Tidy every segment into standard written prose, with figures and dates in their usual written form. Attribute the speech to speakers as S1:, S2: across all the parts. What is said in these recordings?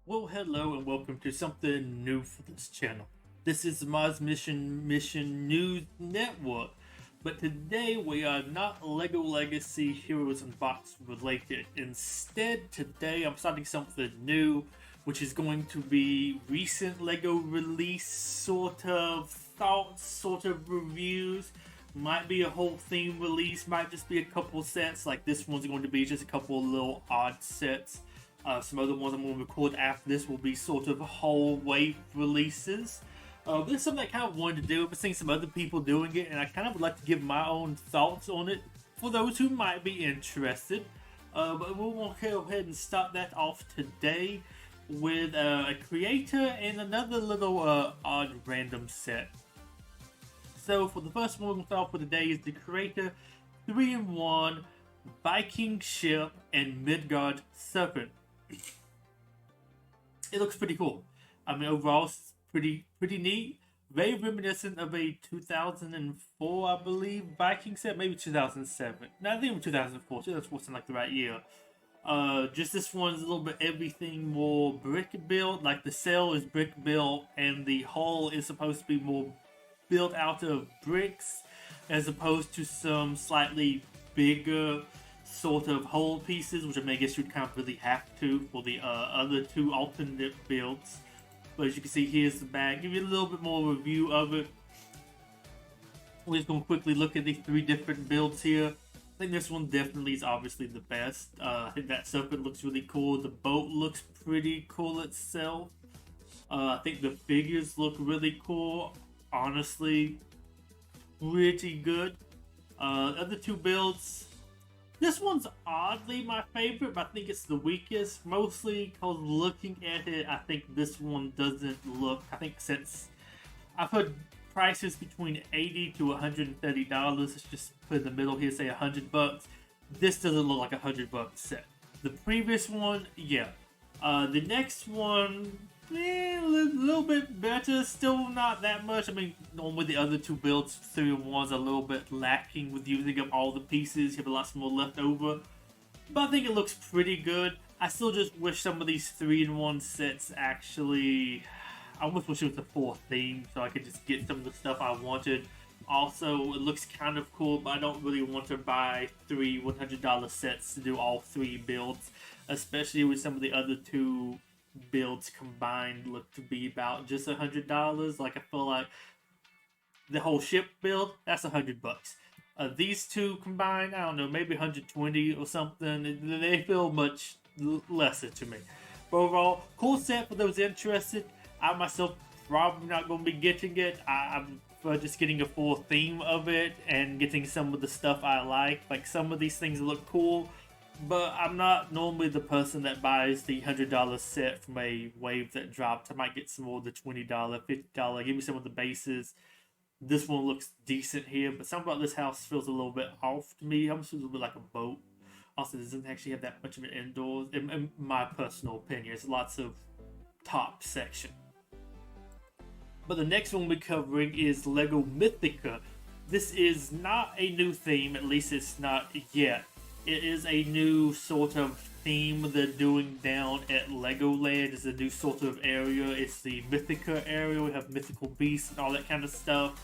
S1: Well, hello and welcome to something new for this channel. This is Maz Mission News Network, but today we are not Lego Legacy Heroes and Box related. Instead, today I'm starting something new, which is going to be recent Lego release sort of thoughts, sort of reviews. Might be a whole theme release, might just be a couple sets. Like this one's going to be just a couple of little odd sets. Some other ones I'm going to record after this will be sort of whole wave releases. This is something I kind of wanted to do. I've been seeing some other people doing it, and I kind of would like to give my own thoughts on it for those who might be interested. But we'll go ahead and start that off today with a creator and another little odd random set. So for the first one we're going to start off with today is the creator 3-in-1 Viking ship and Midgard serpent. It looks pretty cool. I mean, overall, it's pretty neat. Very reminiscent of a 2004, I believe, Viking set. Maybe 2007. No, I think it was 2004. 2004 sounds like the right year. Just this one's a little bit everything more brick built. Like the sail is brick built, and the hull is supposed to be more built out of bricks, as opposed to some slightly bigger sort of hull pieces, which I guess you'd kind of really have to for the other two alternate builds. But as you can see, here's the back. Give you a little bit more review of it. We're just going to quickly look at these three different builds here. I think this one definitely is obviously the best. I think that serpent looks really cool. The boat looks pretty cool itself. I think the figures look really cool. Honestly, pretty good. Other two builds, this one's oddly my favorite, but I think it's the weakest, mostly because looking at it, I think this one doesn't look, I think since I've heard prices between $80 to $130, let's just put in the middle here, say $100, this doesn't look like $100 set. The previous one, yeah. The next one, a little bit better, still not that much. I mean, normally the other two builds, 3-in-1's a little bit lacking with using up all the pieces. You have a lot more left over. But I think it looks pretty good. I still just wish some of these 3-in-1 sets actually... I almost wish it was a full theme so I could just get some of the stuff I wanted. Also, it looks kind of cool, but I don't really want to buy three $100 sets to do all three builds. Especially with some of the other two builds combined look to be about just $100. Like I feel like the whole ship build, that's $100. These two combined, I don't know, maybe 120 or something. They feel much lesser to me. But overall, cool set for those interested. I myself probably not going to be getting it. I'm just getting a full theme of it and getting some of the stuff I like. Like some of these things look cool. But I'm not normally the person that buys the $100 set from a wave that drops. I might get some more of the $20, $50. Give me some of the bases. This one looks decent here, but something about this house feels a little bit off to me. Almost feels a little bit like a boat. Also, it doesn't actually have that much of an indoors, in my personal opinion. It's lots of top section. But the next one we're covering is Lego Mythica. This is not a new theme, at least it's not yet. It is a new sort of theme they're doing down at Legoland. It's a new sort of area. It's the Mythica area. We have mythical beasts and all that kind of stuff.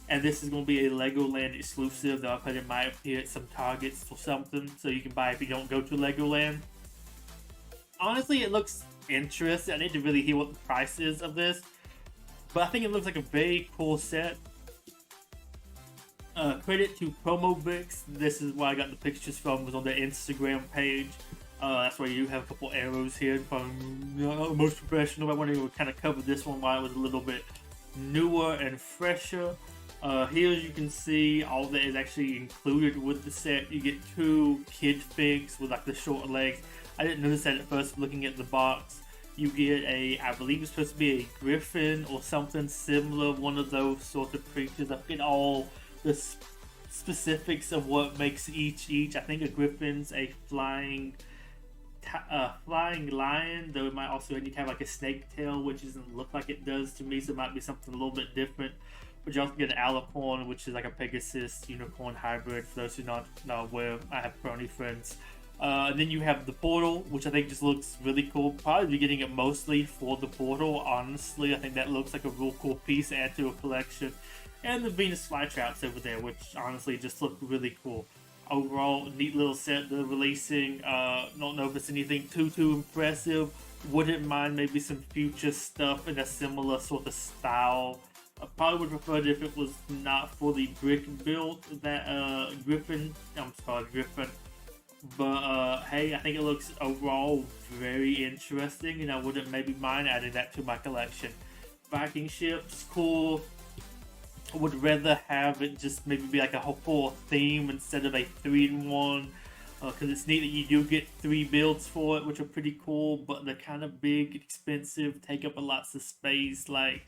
S1: And this is going to be a Legoland exclusive. Though I've heard it might appear at some Targets or something, so you can buy if you don't go to Legoland. Honestly, it looks interesting. I need to really hear what the price is of this. But I think it looks like a very cool set. Credit to PromoVix. This is where I got the pictures from. It was on their Instagram page. That's why you have a couple arrows here from most professional. I wanted to kind of cover this one while it was a little bit newer and fresher. Here you can see all that is actually included with the set. You get two kid figs with like the short legs. I didn't notice that at first looking at the box. You get I believe it's supposed to be a griffin or something similar, one of those sort of creatures. I forget all the specifics of what makes each. I think a griffin's a flying lion, though it might also have like a snake tail, which doesn't look like it does to me, so it might be something a little bit different. But you also get an alicorn, which is like a Pegasus unicorn hybrid. For those who not aware, I have pony friends. And then you have the portal, which I think just looks really cool. Probably be getting it mostly for the portal, honestly. I think that looks like a real cool piece to add to a collection. And the Venus flytraps over there, which honestly just look really cool. Overall, neat little set they're releasing. Don't know if it's anything too impressive. Wouldn't mind maybe some future stuff in a similar sort of style. I probably would prefer it if it was not fully brick built. That Griffin, I'm sorry, Griffin. But hey, I think it looks overall very interesting, and I wouldn't maybe mind adding that to my collection. Viking ships, cool. I would rather have it just maybe be like a whole theme instead of a 3-in-1. Because it's neat that you do get 3 builds for it, which are pretty cool, but they're kind of big, expensive, take up a lots of space. Like,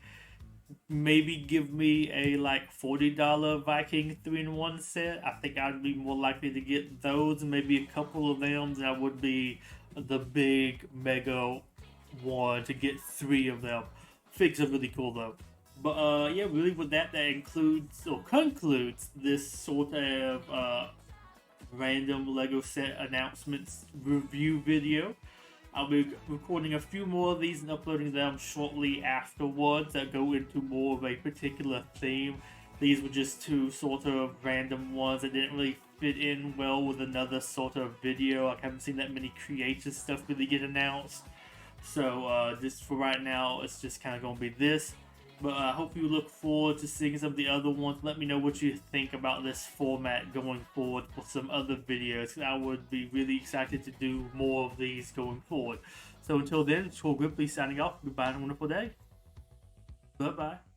S1: maybe give me a like $40 Viking 3-in-1 set. I think I'd be more likely to get those, maybe a couple of them, than I would be the big mega one to get 3 of them. Figs are really cool though. But yeah, really with that includes or concludes this sort of random Lego set announcements review video. I'll be recording a few more of these and uploading them shortly afterwards that go into more of a particular theme. These were just 2 sort of random ones that didn't really fit in well with another sort of video. I haven't seen that many creative stuff really get announced. So just for right now, it's just kind of going to be this. But I hope you look forward to seeing some of the other ones. Let me know what you think about this format going forward for some other videos. I would be really excited to do more of these going forward. So until then, it's Troll Grippy signing off. Goodbye and a wonderful day. Bye-bye.